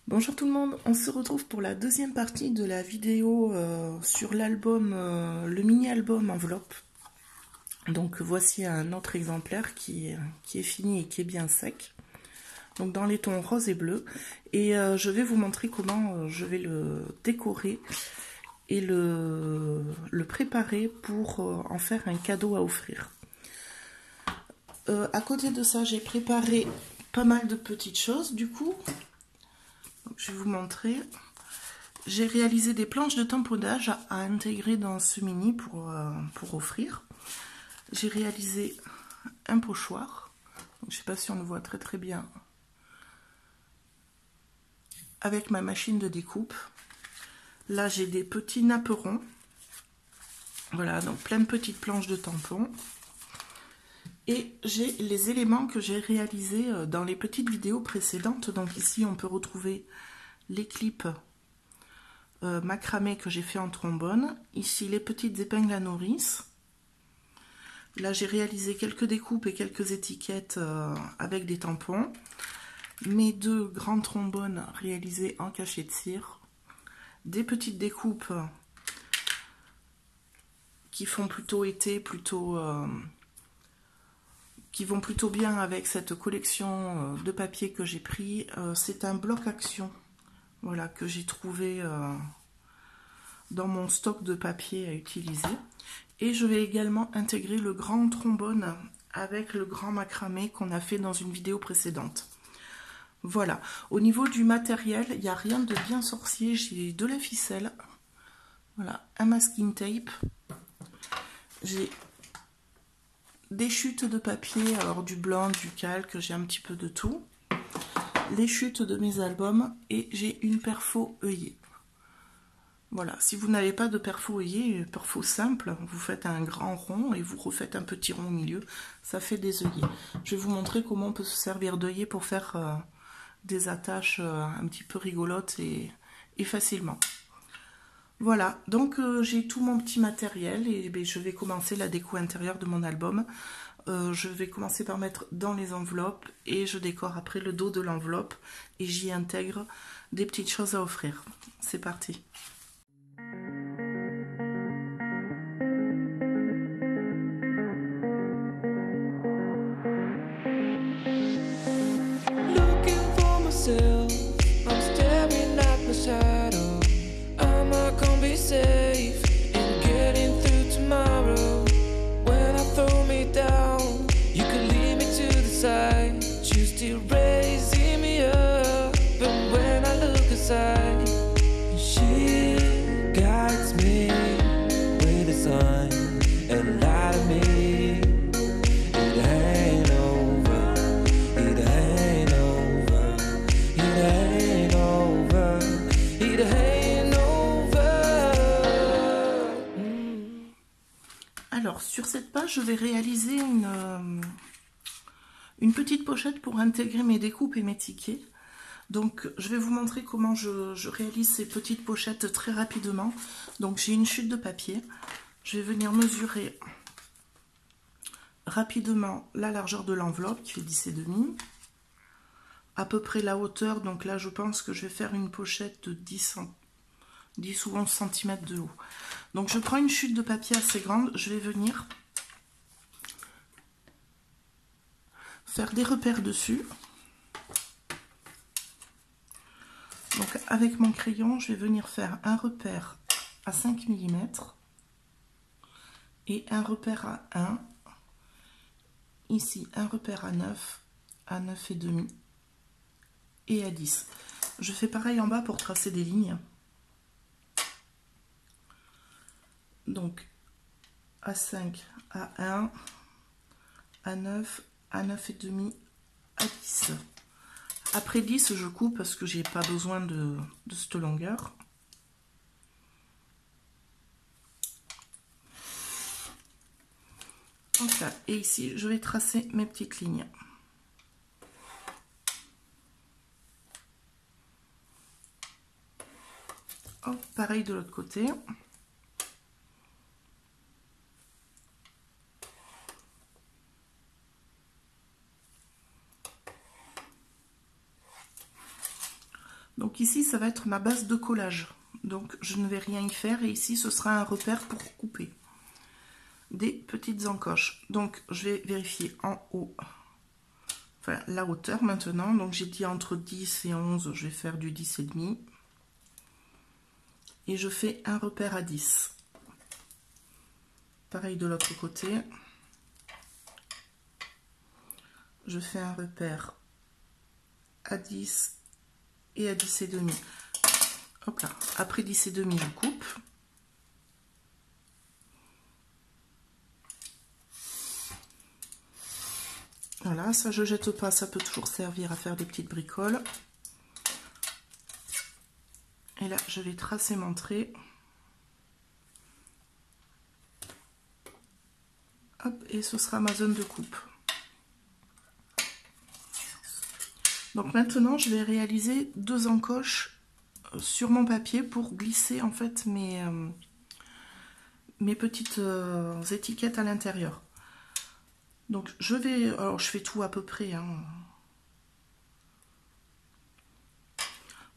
Bonjour tout le monde, on se retrouve pour la deuxième partie de la vidéo sur l'album, le mini-album enveloppe. Donc voici un autre exemplaire qui est fini et qui est bien sec. Donc dans les tons rose et bleu. Et je vais vous montrer comment je vais le décorer et le préparer pour en faire un cadeau à offrir. À côté de ça, j'ai préparé pas mal de petites choses du coup. Donc, je vais vous montrer. J'ai réalisé des planches de tamponnage à intégrer dans ce mini pour offrir. J'ai réalisé un pochoir. Donc, je ne sais pas si on le voit très très bien. Avec ma machine de découpe. Là, j'ai des petits napperons. Voilà, donc plein de petites planches de tampons. Et j'ai les éléments que j'ai réalisés dans les petites vidéos précédentes. Donc ici, on peut retrouver les clips macramé que j'ai fait en trombone. Ici, les petites épingles à nourrice. Là, j'ai réalisé quelques découpes et quelques étiquettes avec des tampons. Mes deux grands trombones réalisés en cachet de cire. Des petites découpes qui font plutôt été, qui vont plutôt bien avec cette collection de papier que j'ai pris. C'est un bloc action, voilà, que j'ai trouvé dans mon stock de papier à utiliser. Et je vais également intégrer le grand trombone avec le grand macramé qu'on a fait dans une vidéo précédente. Voilà, au niveau du matériel, il n'y a rien de bien sorcier. J'ai de la ficelle, voilà, un masking tape, j'ai des chutes de papier, alors du blanc, du calque, j'ai un petit peu de tout, les chutes de mes albums et j'ai une perfo œillet. Voilà, si vous n'avez pas de perfo œillet, perfo simple, vous faites un grand rond et vous refaites un petit rond au milieu, ça fait des œillets. Je vais vous montrer comment on peut se servir d'œillet pour faire des attaches un petit peu rigolotes et facilement. Voilà, donc j'ai tout mon petit matériel et je vais commencer la déco intérieure de mon album. Je vais commencer par mettre dans les enveloppes et je décore après le dos de l'enveloppe et j'y intègre des petites choses à offrir. C'est parti. I'm staring at my shadow. Am I gonna be safe in getting through tomorrow? When I throw me down, you could lead me to the side. You still raising me up, but when I look aside, she guides me with a sign and light of me. Alors, sur cette page, je vais réaliser une petite pochette pour intégrer mes découpes et mes tickets. Donc, je vais vous montrer comment je réalise ces petites pochettes très rapidement. Donc, j'ai une chute de papier. Je vais venir mesurer rapidement la largeur de l'enveloppe qui fait 10,5. À peu près la hauteur. Donc là, je pense que je vais faire une pochette de 10 ou 11 cm de haut. Donc je prends une chute de papier assez grande, je vais venir faire des repères dessus. Donc avec mon crayon, je vais venir faire un repère à 5 mm et un repère à 1. Ici, un repère à 9, à 9,5 et à 10. Je fais pareil en bas pour tracer des lignes. Donc à 5, à 1, à 9, à 9,5, à 10. Après 10, je coupe parce que j'ai pas besoin de cette longueur. Donc là, et ici, je vais tracer mes petites lignes. Hop, pareil de l'autre côté. Donc ici, ça va être ma base de collage. Donc je ne vais rien y faire et ici, ce sera un repère pour couper des petites encoches. Donc je vais vérifier en haut, enfin la hauteur maintenant. Donc j'ai dit entre 10 et 11, je vais faire du 10,5. Et je fais un repère à 10. Pareil de l'autre côté. Je fais un repère à 10 et à 10,5. Hop là. Après 10,5, je coupe. Voilà, ça je jette pas, ça peut toujours servir à faire des petites bricoles. Et là, je vais tracer mon trait. Hop, et ce sera ma zone de coupe. Donc maintenant, je vais réaliser 2 encoches sur mon papier pour glisser en fait mes petites étiquettes à l'intérieur. Donc je vais, alors je fais tout à peu près, hein.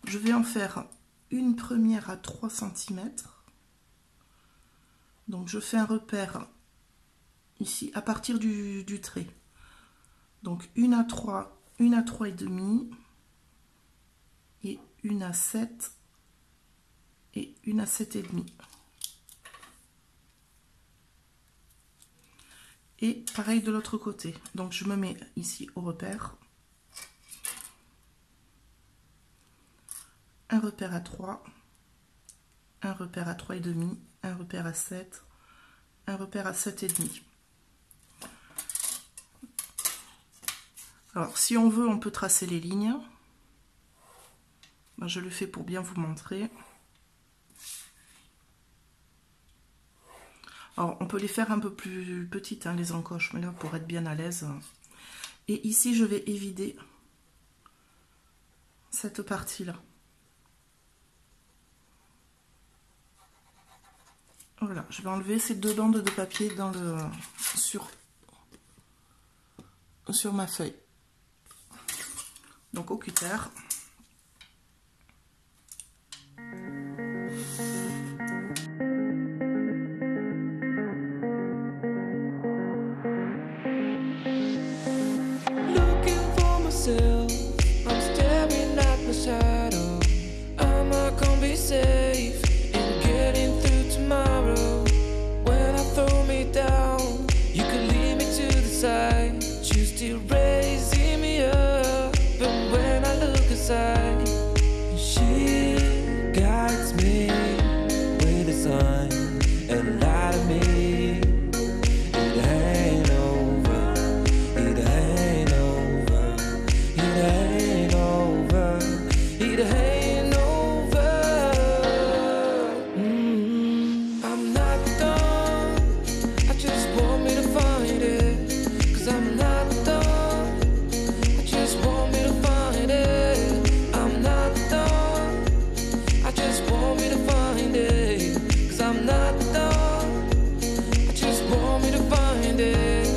Je vais en faire une première à 3 cm. Donc je fais un repère ici à partir du trait. Donc une à 3 et demi et une à 7 et une à 7,5. Et pareil de l'autre côté. Donc je me mets ici au repère. Un repère à 3, un repère à 3,5, un repère à 7, un repère à 7,5. Alors si on veut, on peut tracer les lignes. Moi, je le fais pour bien vous montrer. Alors on peut les faire un peu plus petites, hein, les encoches, mais là pour être bien à l'aise. Et ici je vais évider cette partie-là. Voilà, je vais enlever ces 2 bandes de papier dans le sur ma feuille. Donc au cutter. Looking for myself, I'm staring at my shadow. Am I gonna be safe in getting through tomorrow? When I throw me down, you can lead me to the side. You still raising me up, but when I look aside, she guides me with a sign and lie to me. It ain't over, it ain't over, it ain't over, it ain't over. I'm not done, I just want me to find it, 'cause I'm not done, I just want me to find it. I'm not done, I just want me to find it, 'cause I'm not done, I just want me to find it.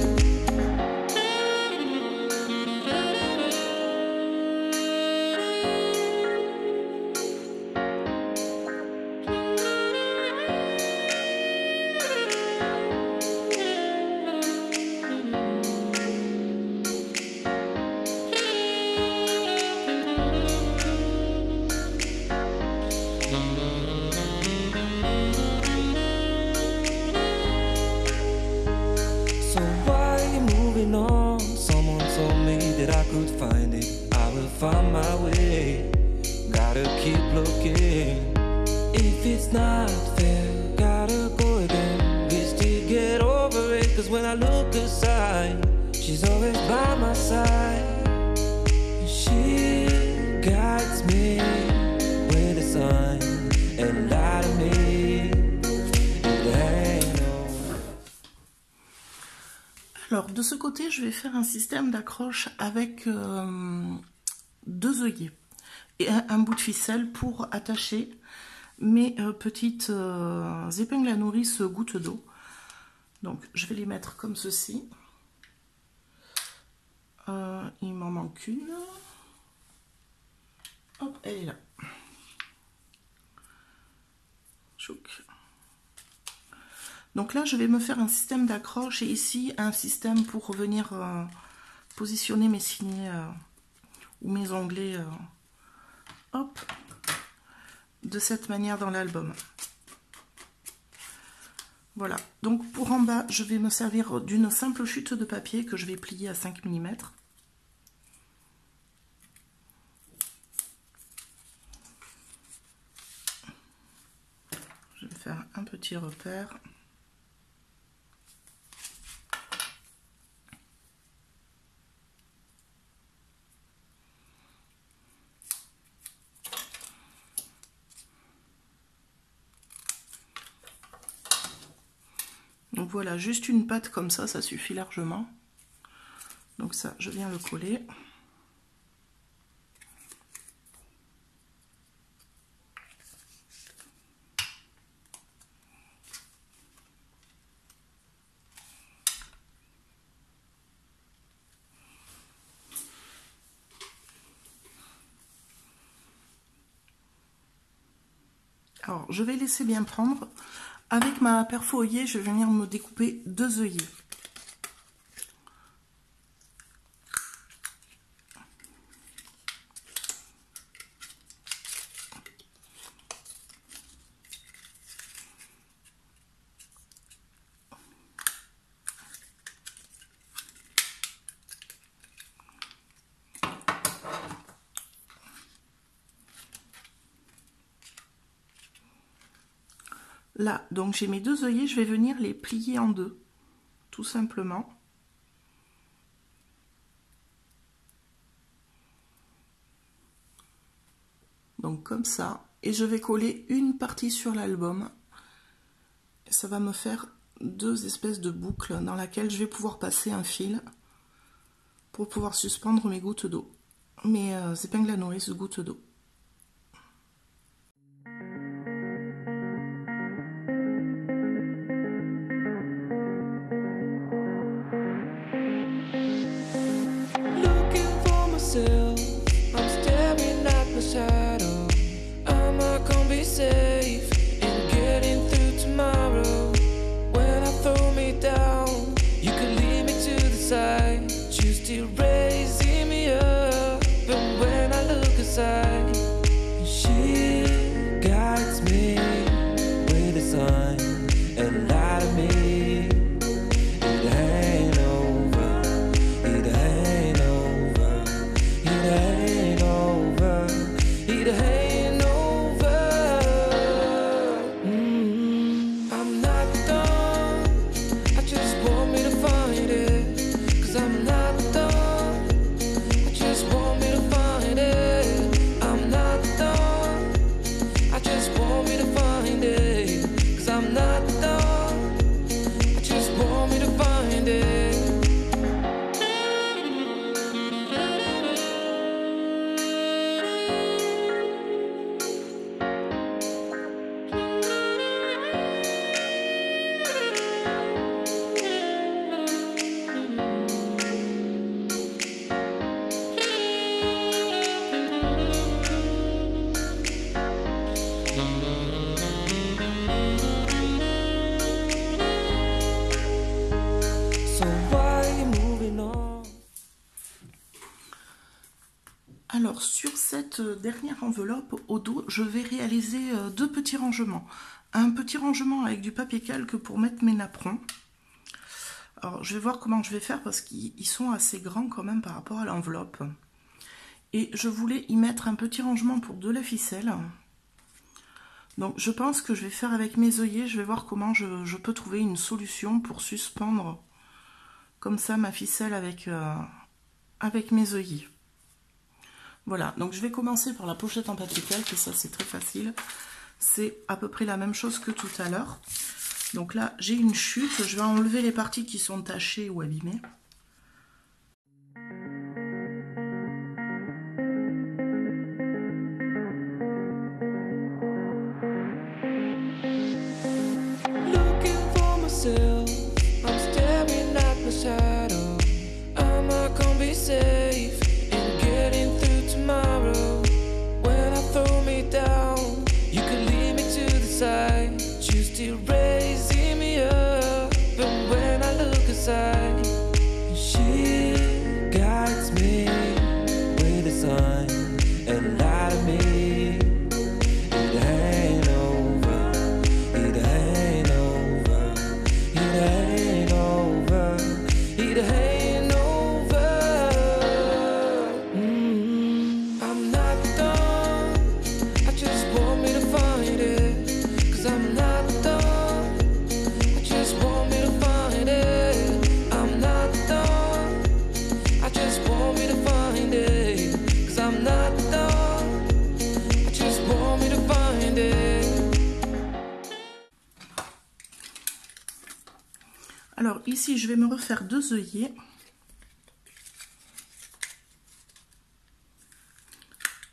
So why are you moving on? Someone told me that I could find it. I will find my way. Gotta keep looking. If it's not fair, gotta go again. We still get over it, 'cause when I look aside, she's always by my side. She guides me with a sign and lie to me. It ain't over. Alors de ce côté, je vais faire un système d'accroche avec 2 œillets et un bout de ficelle pour attacher mes petites épingles à nourrice gouttes d'eau. Donc je vais les mettre comme ceci. Il m'en manque une. Hop. elle est là. Chouc. Donc là, je vais me faire un système d'accroche et ici, un système pour venir positionner mes signets ou mes onglets, hop, de cette manière dans l'album. Voilà, donc pour en bas, je vais me servir d'une simple chute de papier que je vais plier à 5 mm. Je vais faire un petit repère. Donc voilà, juste une patte comme ça suffit largement. Donc ça, je viens le coller. Alors, je vais laisser bien prendre. Avec ma perfo œillet, je vais venir me découper 2 œillets. Là, donc j'ai mes 2 œillets, je vais venir les plier en 2, tout simplement. Donc comme ça, et je vais coller une partie sur l'album. Ça va me faire 2 espèces de boucles dans laquelle je vais pouvoir passer un fil pour pouvoir suspendre mes gouttes d'eau, mes épingles à nourrice gouttes d'eau. I'm staring at my shadow. Am I gonna be safe in getting through tomorrow? When I throw me down, you could lead me to the side. You still raising me up, and when I look aside, she guides me with a sign and light to me. Alors sur cette dernière enveloppe au dos, je vais réaliser 2 petits rangements. Un petit rangement avec du papier calque pour mettre mes napperons. Alors je vais voir comment je vais faire parce qu'ils sont assez grands quand même par rapport à l'enveloppe. Et je voulais y mettre un petit rangement pour de la ficelle. Donc je pense que je vais faire avec mes œillets, je vais voir comment je peux trouver une solution pour suspendre comme ça ma ficelle avec mes œillets. Voilà, donc je vais commencer par la pochette en papier calque, et ça c'est très facile. C'est à peu près la même chose que tout à l'heure. Donc là, j'ai une chute, je vais enlever les parties qui sont tachées ou abîmées. Looking for myself, I'm staring at my shadow. Am I gonna be safe in getting through tomorrow? When I ici, je vais me refaire 2 œillets.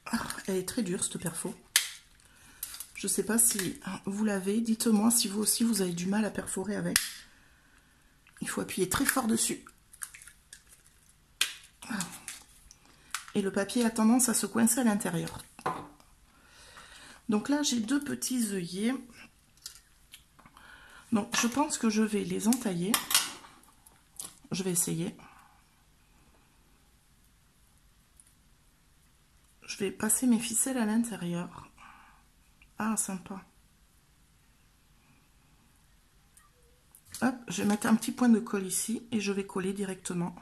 Ah, elle est très dure, cette perfo. Je ne sais pas si vous l'avez. Dites-moi si vous aussi, vous avez du mal à perforer avec. Il faut appuyer très fort dessus. Et le papier a tendance à se coincer à l'intérieur. Donc là, j'ai 2 petits œillets. Donc, je pense que je vais les entailler. Je vais essayer. Je vais passer mes ficelles à l'intérieur. Ah, sympa. Hop, je vais mettre un petit point de colle ici et je vais coller directement.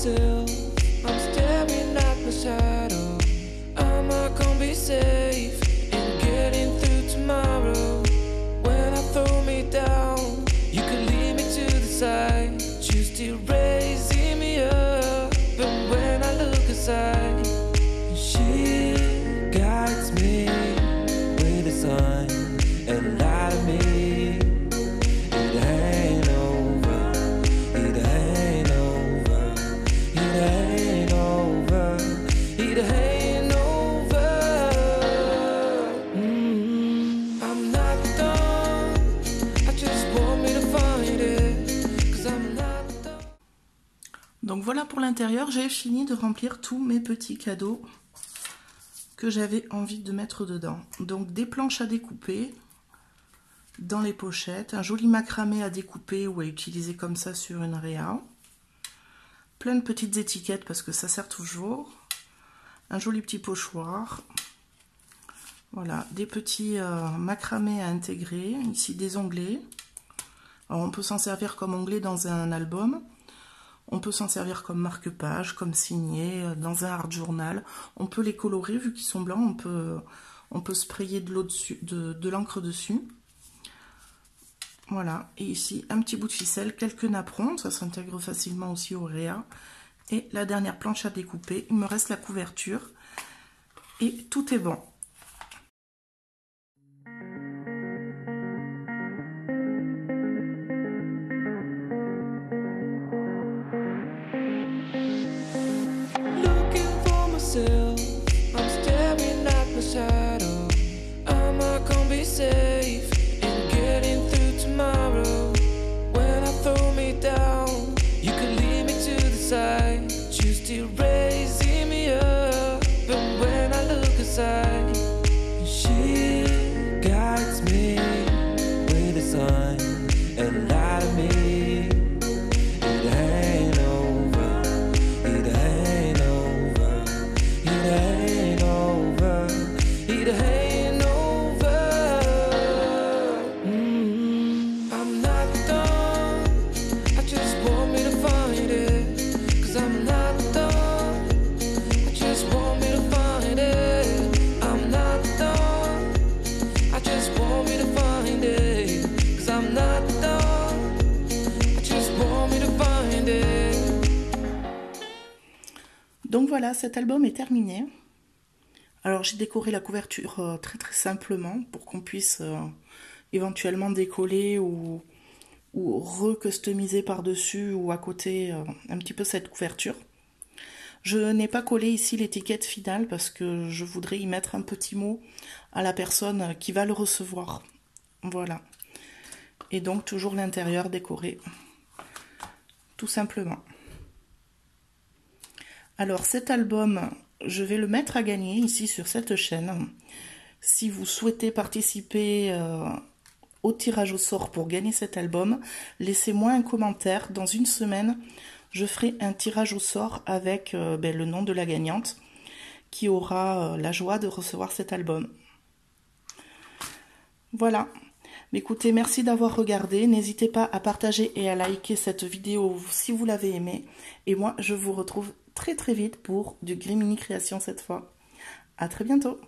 I'm staring at my shadow. Am I gonna be safe in getting through tomorrow? When I throw me down, you could lead me to the side. You still raising me up, but when I look aside, she guides me with a sign and lie to me. Donc voilà pour l'intérieur, j'ai fini de remplir tous mes petits cadeaux que j'avais envie de mettre dedans. Donc des planches à découper dans les pochettes, un joli macramé à découper ou à utiliser comme ça sur une réa, plein de petites étiquettes parce que ça sert toujours, un joli petit pochoir, voilà, des petits macramés à intégrer, ici des onglets. Alors on peut s'en servir comme onglet dans un album. On peut s'en servir comme marque-page, comme signé, dans un art journal. On peut les colorer, vu qu'ils sont blancs, on peut sprayer de l'encre dessus. Voilà, et ici, un petit bout de ficelle, quelques napperons, ça s'intègre facilement aussi au réa. Et la dernière planche à découper, il me reste la couverture. Et tout est bon. I'm staring at my shadow. Am I gonna be safe in getting through tomorrow? When I throw me down, you could lead me to the side. You still raising me up, but when I look aside, she guides me with a sign and lie to me. Donc voilà, cet album est terminé. Alors j'ai décoré la couverture très simplement pour qu'on puisse éventuellement décoller ou recustomiser par-dessus ou à côté un petit peu cette couverture. Je n'ai pas collé ici l'étiquette finale parce que je voudrais y mettre un petit mot à la personne qui va le recevoir. Voilà. Et donc toujours l'intérieur décoré, tout simplement. Alors cet album, je vais le mettre à gagner ici sur cette chaîne. Si vous souhaitez participer au tirage au sort pour gagner cet album, laissez-moi un commentaire. Dans une semaine, je ferai un tirage au sort avec le nom de la gagnante qui aura la joie de recevoir cet album. Voilà. Écoutez, merci d'avoir regardé. N'hésitez pas à partager et à liker cette vidéo si vous l'avez aimée. Et moi, je vous retrouve très vite pour du Grimini Création cette fois. À très bientôt.